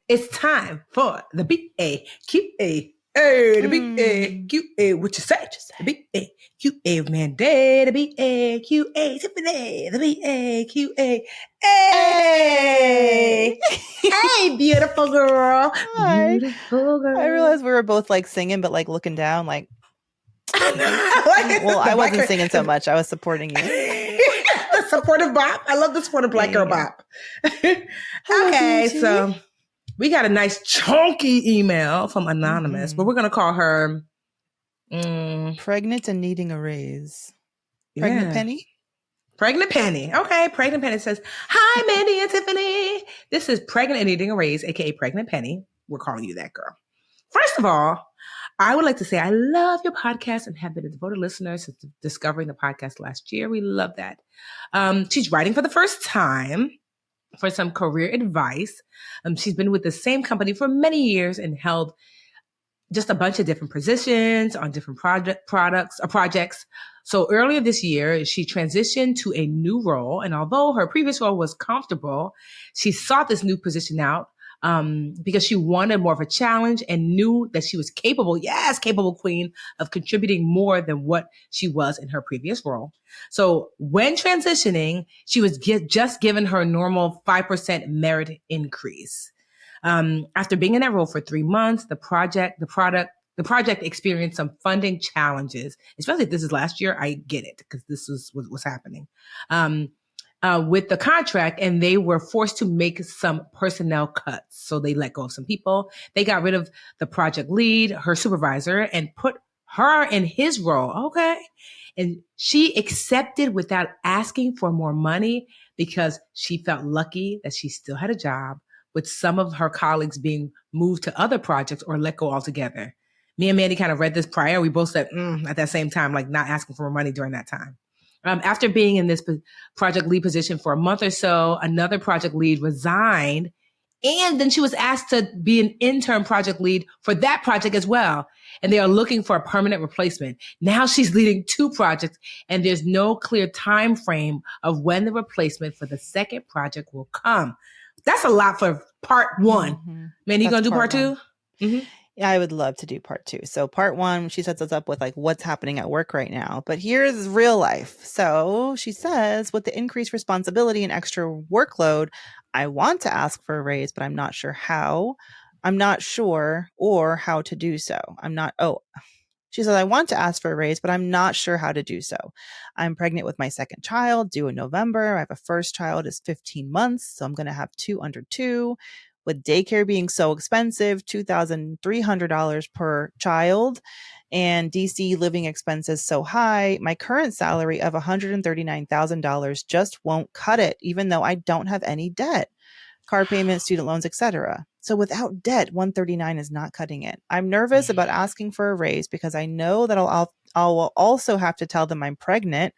It's time for the BAQA. Hey, the BAQA. What you say? The BAQA Mandi, the BAQA Tiffany, the BAQA. Hey! Hey, beautiful girl. Hi. Beautiful girl. I realized we were both like singing, but like looking down, like. Well, I wasn't singing so much. I was supporting you. The supportive bop. I love the supportive black girl bop. Okay, so we got a nice chunky email from Anonymous, but we're going to call her Pregnant and needing a raise. Pregnant Penny? Pregnant Penny. Okay, Pregnant Penny says, "Hi, Mandi and Tiffany. This is Pregnant and Needing a Raise, aka Pregnant Penny. We're calling you that, girl. First of all, I would like to say I love your podcast and have been a devoted listener since discovering the podcast last year. We love that. She's writing for the first time for some career advice. She's been with the same company for many years and held just a bunch of different positions on different projects. So earlier this year, she transitioned to a new role. And although her previous role was comfortable, she sought this new position out because she wanted more of a challenge and knew that she was capable, capable queen, of contributing more than what she was in her previous role. So when transitioning, she was just given her normal 5% merit increase. After being in that role for 3 months, the project experienced some funding challenges, especially if this is last year. I get it because this was what was happening with the contract, and they were forced to make some personnel cuts. So they let go of some people. They got rid of the project lead, her supervisor, and put her in his role. Okay. And she accepted without asking for more money because she felt lucky that she still had a job, with some of her colleagues being moved to other projects or let go altogether. Me and Mandi kind of read this prior. We both said, at that same time, like not asking for more money during that time. After being in this project lead position for a month or so, another project lead resigned. And then she was asked to be an intern project lead for that project as well. And they are looking for a permanent replacement. Now she's leading 2 projects, and there's no clear time frame of when the replacement for the second project will come. That's a lot for part 1. Man, you going to do part 2? Yeah, I would love to do part 2. So part 1, she sets us up with like what's happening at work right now. But here's real life. So she says, with the increased responsibility and extra workload, I want to ask for a raise, but I'm not sure how. I'm not sure or how to do so. She says, I want to ask for a raise, but I'm not sure how to do so. I'm pregnant with my second child, due in November. I have a first child, is 15 months, so I'm going to have 2 under 2. With daycare being so expensive, $2,300 per child, and DC living expenses so high, my current salary of $139,000 just won't cut it, even though I don't have any debt, car payments, student loans, etc. So without debt, 139 is not cutting it. I'm nervous about asking for a raise because I know that I'll also have to tell them I'm pregnant,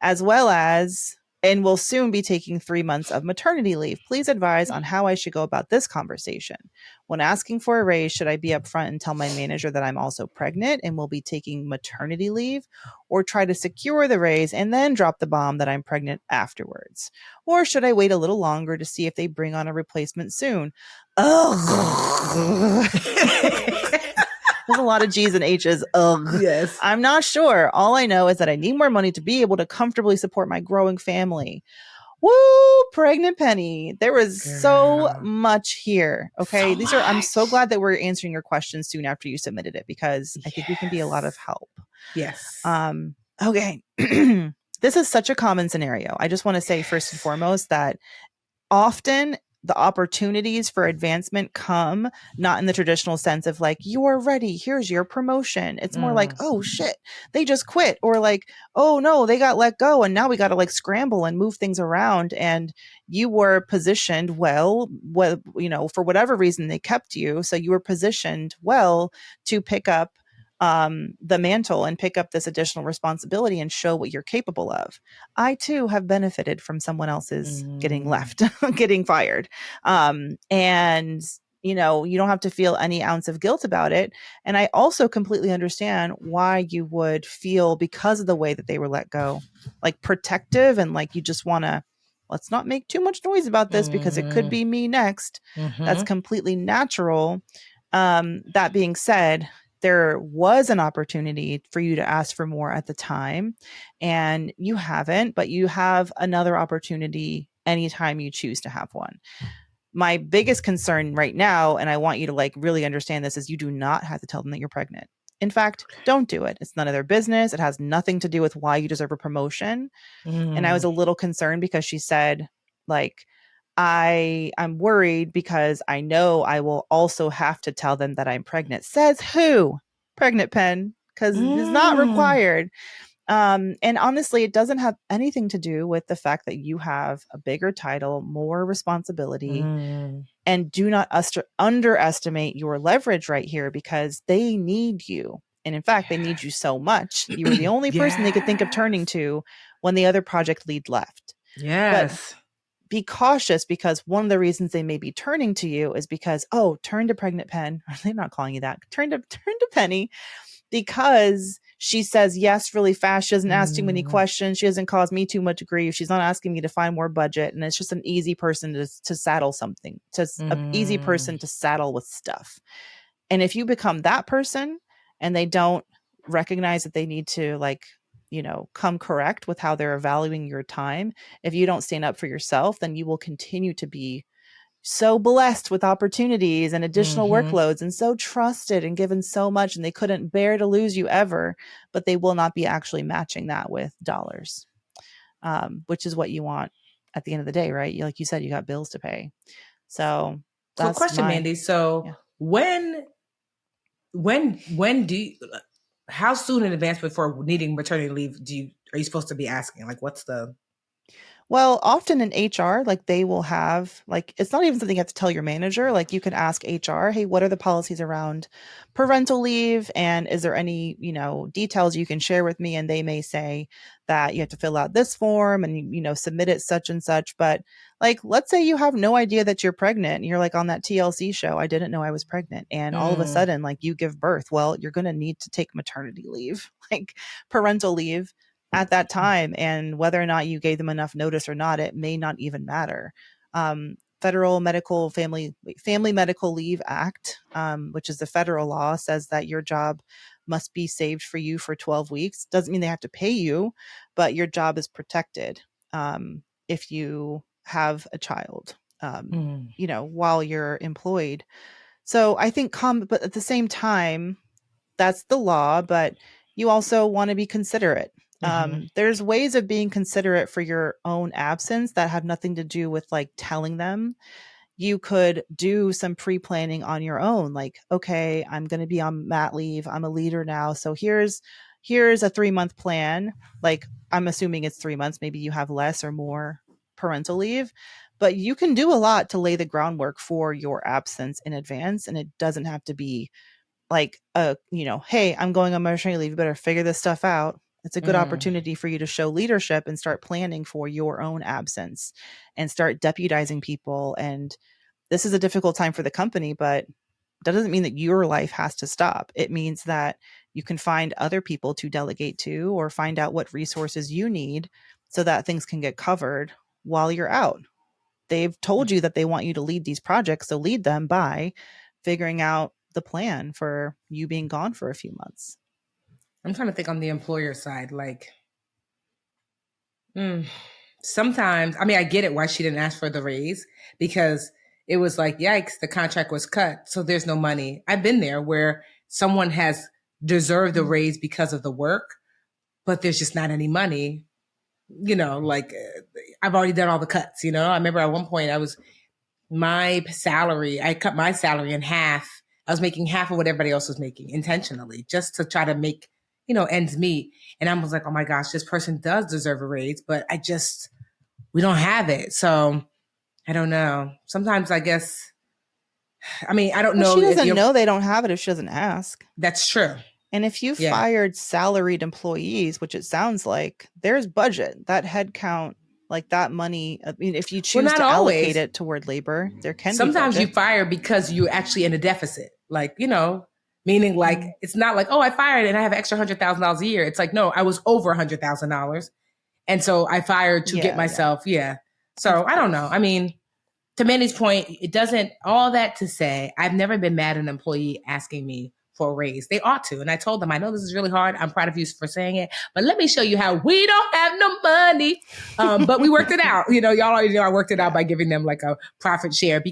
as well as, and will soon be taking 3 months of maternity leave. Please advise on how I should go about this conversation. When asking for a raise, should I be upfront and tell my manager that I'm also pregnant and will be taking maternity leave, or try to secure the raise and then drop the bomb that I'm pregnant afterwards? Or should I wait a little longer to see if they bring on a replacement soon? Ugh. There's a lot of G's and H's. Ugh. Yes. I'm not sure. All I know is that I need more money to be able to comfortably support my growing family. Woo, Pregnant Penny. There was so much here. Okay. I'm so glad that we're answering your questions soon after you submitted it, because I think we can be a lot of help. Yes. Okay. This is such a common scenario. I just want to say first and foremost that often the opportunities for advancement come not in the traditional sense of like, you are ready, here's your promotion. It's more like, oh shit, they just quit, or like, oh no, they got let go and now we got to like scramble and move things around. And you were positioned well, for whatever reason they kept you. So you were positioned well to pick up the mantle and pick up this additional responsibility and show what you're capable of. I too have benefited from someone else's getting fired. And you don't have to feel any ounce of guilt about it. And I also completely understand why you would feel, because of the way that they were let go, like protective, and like you just want to let's not make too much noise about this because it could Mm-hmm. be me next. That's Mm-hmm. completely natural. That being said, there was an opportunity for you to ask for more at the time, and you haven't, but you have another opportunity anytime you choose to have one. My biggest concern right now, and I want you to like really understand this, is you do not have to tell them that you're pregnant. In fact, don't do it. It's none of their business. It has nothing to do with why you deserve a promotion. And I was Mm. a little concerned because she said, like, I'm worried because I know I will also have to tell them that I'm pregnant. Says who? Pregnant pen, because it's not Mm. required. And honestly, it doesn't have anything to do with the fact that you have a bigger title, more responsibility, Mm. and do not underestimate your leverage right here because they need you. And in fact, they need you so much. You were the only person they could think of turning Yes. to when the other project lead left. But Yes. be cautious because one of the reasons they may be turning to you is because, oh, turn to pregnant pen. They're not calling you that. Turn to Penny because she says yes really fast. She doesn't ask too many Mm. questions. She doesn't cause me too much grief. She's not asking me to find more budget. And it's just an easy person to saddle something, to an easy Mm. person to saddle with stuff. And if you become that person and they don't recognize that they need to like, come correct with how they're valuing your time, if you don't stand up for yourself, then you will continue to be so blessed with opportunities and additional Mm-hmm. workloads and so trusted and given so much and they couldn't bear to lose you ever, but they will not be actually matching that with dollars, which is what you want at the end of the day, right? Like you said, you got bills to pay. So So, that's question, my, Mandy. So, yeah. when do you, how soon in advance before needing maternity leave are you supposed to be asking? Like, what's the? Well, often in HR, like they will have, like, it's not even something you have to tell your manager. Like, you can ask HR, hey, what are the policies around parental leave? And is there any, details you can share with me? And they may say that you have to fill out this form and, submit it such and such. But like, let's say you have no idea that you're pregnant and you're like on that TLC show, I didn't know I was pregnant. And all of a Mm. sudden, like, you give birth. Well, you're going to need to take maternity leave, like parental leave at that time, and whether or not you gave them enough notice or not, it may not even matter. Federal medical family medical leave act, which is the federal law, says that your job must be saved for you for 12 weeks. Doesn't mean they have to pay you, but your job is protected if you have a child, Mm. while you're employed. So I think but at the same time, that's the law, but you also want to be considerate. Mm-hmm. There's ways of being considerate for your own absence that have nothing to do with like telling them. You could do some pre-planning on your own, like, okay, I'm going to be on mat leave, I'm a leader now, so here's a 3-month plan. Like, I'm assuming it's 3 months, maybe you have less or more parental leave, but you can do a lot to lay the groundwork for your absence in advance, and it doesn't have to be like, hey, I'm going on maternity leave, you better figure this stuff out. It's a good Mm. opportunity for you to show leadership and start planning for your own absence and start deputizing people. And this is a difficult time for the company, but that doesn't mean that your life has to stop. It means that you can find other people to delegate to or find out what resources you need so that things can get covered while you're out. They've told you that they want you to lead these projects, so lead them by figuring out the plan for you being gone for a few months. I'm trying to think on the employer side. Like, mm, sometimes, I mean, I get it why she didn't ask for the raise because it was like, yikes, the contract was cut. So there's no money. I've been there where someone has deserved the Mm. raise because of the work, but there's just not any money. Like I've already done all the cuts. I remember at one point I cut my salary in half. I was making half of what everybody else was making intentionally just to try to make, ends meet. And I was like, oh my gosh, this person does deserve a raise, but we don't have it. So I don't know. Sometimes I guess, I mean, I don't Well, know she if doesn't you're, know they don't have it if she doesn't ask. that's true. And if you Yeah. fired salaried employees, which it sounds like, there's budget, that head count, like that money. I mean, if you Well, choose not to allocate always. it toward labor, there can be Sometimes you budget. fire because you're actually in a deficit. Like, meaning like, Mm. it's not like, oh, I fired and I have extra $100,000 a year. It's like, no, I was over $100,000. And so I fired to get Yeah, yeah. myself. Yeah. So I don't know. I mean, to Mandy's point, it doesn't, all that to say, I've never been mad at an employee asking me for a raise. They ought to. And I told them, I know this is really hard. I'm proud of you for saying it, but let me show you how we don't have no money. But we worked it out. Y'all already know I worked it out by giving them like a profit share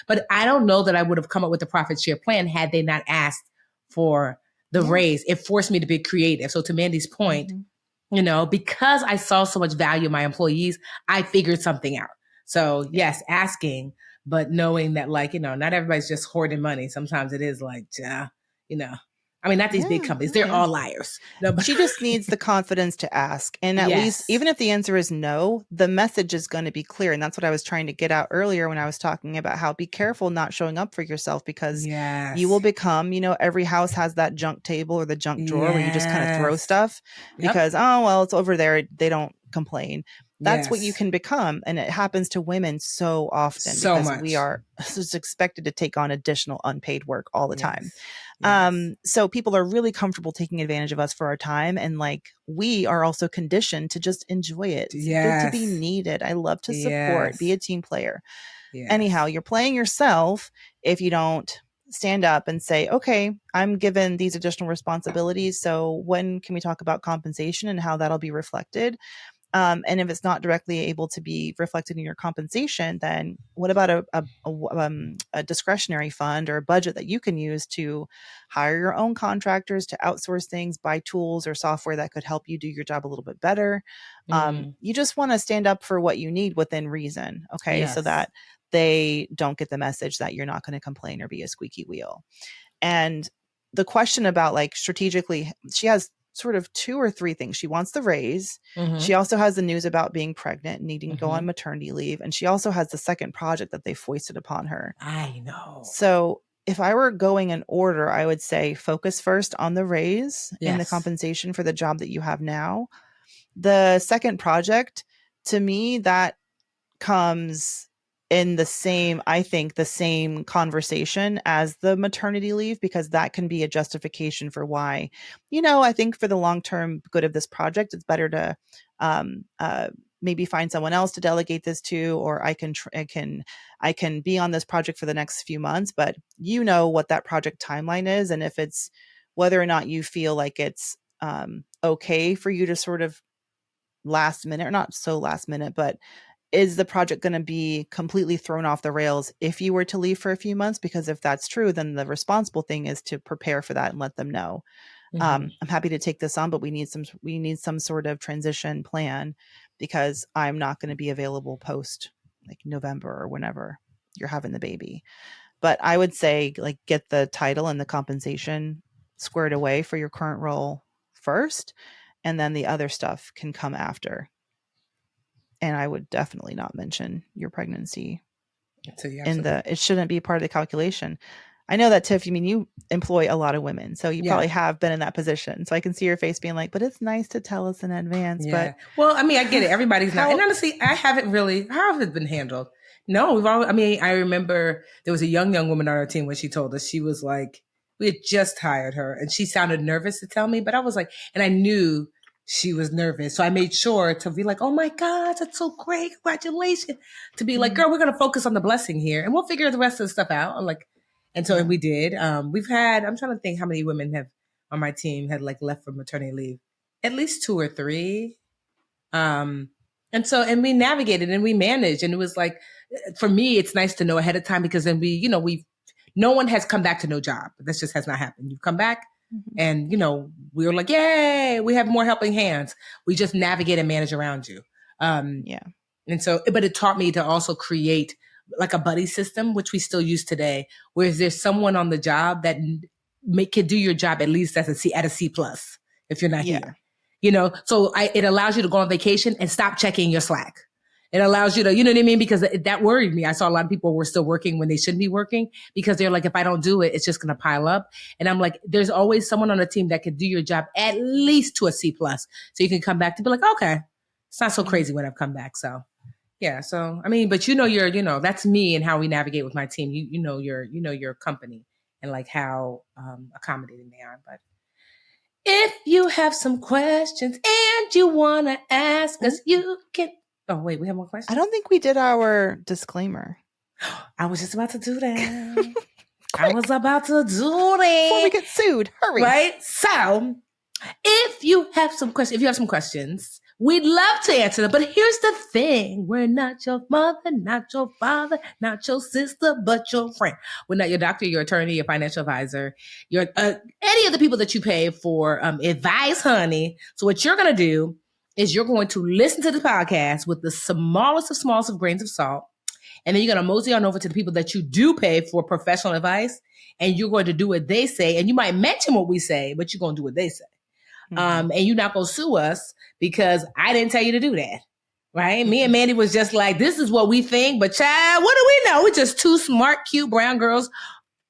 but I don't know that I would have come up with a profit share plan had they not asked for the raise. It forced me to be creative. So to Mandy's point, because I saw so much value in my employees, I figured something out. So yes, asking, but knowing that not everybody's just hoarding money. Sometimes it is like, I mean, not these big companies. They're all liars. No, she just needs the confidence to ask. And at least, even if the answer is no, the message is going to be clear. And that's what I was trying to get out earlier when I was talking about how be careful not showing up for yourself, because you will become, every house has that junk table or the junk drawer where you just kind of throw stuff because, oh, well, it's over there. They don't complain. That's what you can become. And it happens to women so often because we are just expected to take on additional unpaid work all the time. So people are really comfortable taking advantage of us for our time. And we are also conditioned to just enjoy it. It's good to be needed. I love to support, be a team player. Anyhow, you're playing yourself if you don't stand up and say, okay, I'm given these additional responsibilities. So when can we talk about compensation and how that'll be reflected? And if it's not directly able to be reflected in your compensation, then what about a discretionary fund or a budget that you can use to hire your own contractors, to outsource things, buy tools or software that could help you do your job a little bit better? You just want to stand up for what you need within reason. Okay. So that they don't get the message that you're not going to complain or be a squeaky wheel. And the question about strategically, she has sort of 2 or 3 things. She wants the raise. She also has the news about being pregnant and needing to go on maternity leave. And she also has the second project that they foisted upon her. I know. So if I were going in order, I would say focus first on the raise and the compensation for the job that you have now. The second project, to me, that comes in the same conversation as the maternity leave, because that can be a justification for why, I think for the long-term good of this project, it's better to maybe find someone else to delegate this to, or I can be on this project for the next few months, but what that project timeline is. And if it's whether or not you feel like it's okay for you to sort of last minute, or not so last minute, but is the project going to be completely thrown off the rails if you were to leave for a few months? Because if that's true, then the responsible thing is to prepare for that and let them know. I'm happy to take this on, but we need some sort of transition plan, because I'm not going to be available post November or whenever you're having the baby. But I would say get the title and the compensation squared away for your current role first, and then the other stuff can come after. And I would definitely not mention your pregnancy it shouldn't be part of the calculation. I know that, Tiff, you employ a lot of women, so you probably have been in that position. So I can see your face being like, but it's nice to tell us in advance. But well, I mean, I get it. Everybody's not. And honestly, I haven't really, how has it been handled? No, I remember there was a young woman on our team when she told us, she was like, we had just hired her and she sounded nervous to tell me, but I was like, and I knew she was nervous. So I made sure to be like, oh my God, that's so great. Congratulations. To be like, girl, we're going to focus on the blessing here and we'll figure the rest of the stuff out. And so we did. We've had, I'm trying to think how many women have on my team had left for maternity leave. At least 2 or 3. And we navigated and we managed. And it was for me, it's nice to know ahead of time, because then no one has come back to no job. This just has not happened. You've come back. And, we were like, yay, we have more helping hands. We just navigate and manage around you. And so, but it taught me to also create a buddy system, which we still use today, where there's someone on the job that can do your job at least at a C plus if you're not here. So it allows you to go on vacation and stop checking your Slack. It allows you to, you know what I mean? Because that worried me. I saw a lot of people were still working when they shouldn't be working, because they're like, if I don't do it, it's just going to pile up. And I'm like, there's always someone on the team that can do your job at least to a C plus. So you can come back to be like, okay, it's not so crazy when I've come back. So yeah. So, I mean, but that's me and how we navigate with my team. You know your company and how accommodating they are. But if you have some questions and you want to ask us, you can. Oh, wait, we have more questions? I don't think we did our disclaimer. I was just about to do that. I Quick, was about to do before that. we get sued. Hurry. Right? So, if you have some questions, we'd love to answer them. But here's the thing. We're not your mother, not your father, not your sister, but your friend. We're not your doctor, your attorney, your financial advisor, your any of the people that you pay for advice, honey. So what you're going to do is you're going to listen to the podcast with the smallest of grains of salt. And then you're going to mosey on over to the people that you do pay for professional advice. And you're going to do what they say. And you might mention what we say, but you're going to do what they say. And you're not going to sue us because I didn't tell you to do that. Right? Me and Mandy was just like, this is what we think. But child, what do we know? We're just two smart, cute brown girls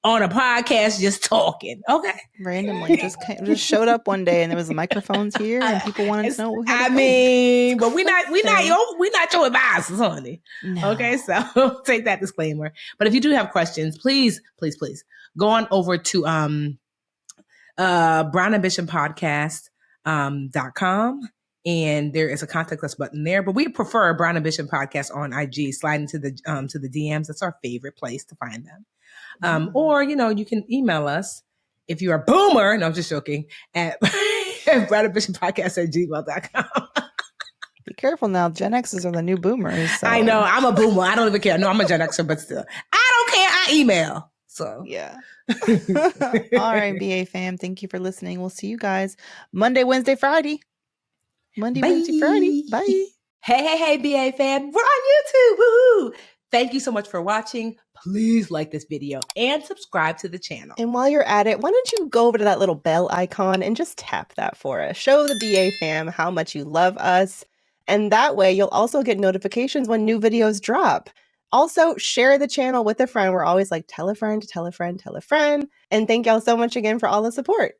on a podcast just talking. Okay. Randomly just showed up one day and there was microphones here and people wanted to know what we had to think. But we're not your advisors, honey. No. Okay, so take that disclaimer. But if you do have questions, please go on over to brownambitionpodcast.com. And there is a contact us button there, but we prefer Brown Ambition Podcast on IG. Slide into the DMs. That's our favorite place to find them. Or, you can email us if you're a boomer. No, I'm just joking. At brownambitionpodcast@gmail.com. Be careful now. Gen Xers are the new boomers. So. I know. I'm a boomer. I don't even care. No, I'm a Gen Xer, but still. I don't care. I email. So. Yeah. All right, BA fam. Thank you for listening. We'll see you guys Monday, Wednesday, Friday. Monday, Wednesday, Friday. Bye. Hey, BA fam. We're on YouTube. Woohoo! Thank you so much for watching. Please like this video and subscribe to the channel. And while you're at it, why don't you go over to that little bell icon and just tap that for us. Show the BA fam how much you love us. And that way you'll also get notifications when new videos drop. Also, share the channel with a friend. We're always like, tell a friend, tell a friend, tell a friend. And thank y'all so much again for all the support.